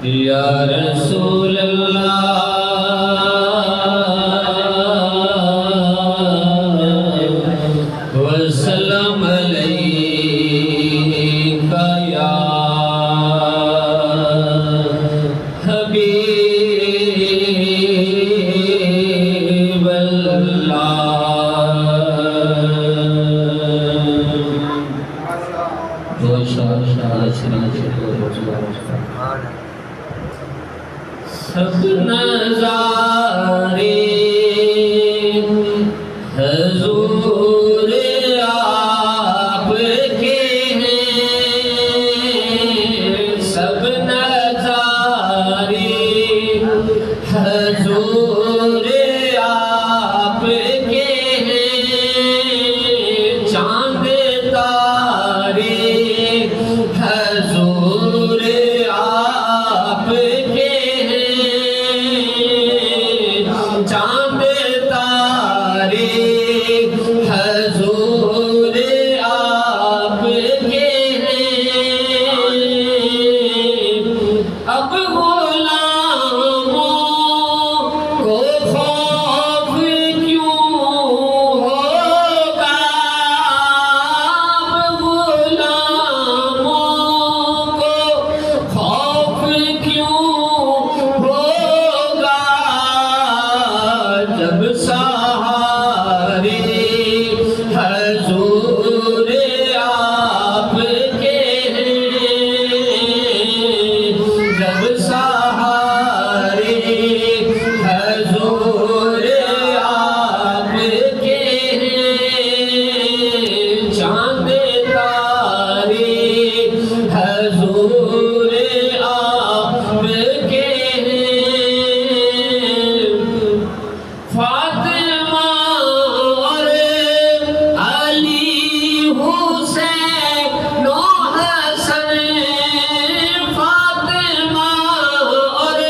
یا رسول اللہ وسلم علیک یا حبیب اللہ سب نظارے حضور آپ کے ہیں، سب نظارے حضور آپ کے ہیں، چاند تارے حضور آپ کے چاند تارے حضور آپ کے اب غلاموں کو خوف کیوں ہوگا، اب غلاموں کو خوف کیوں ہوگا، جب سہارے حضور آپ کے جب سہارے حضور آپ کے چاند تارے حضور آپ کے فاطمہ اور علی حسین و حسن، فاطمہ اور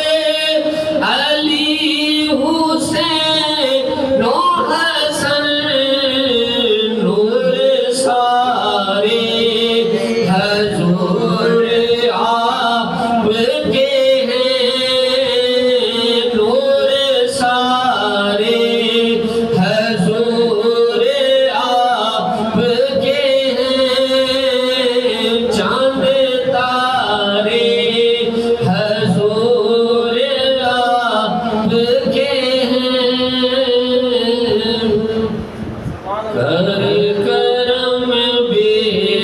علی حسین و حسن، نور سارے حضور آپ کے نور سارے حضور آپ کے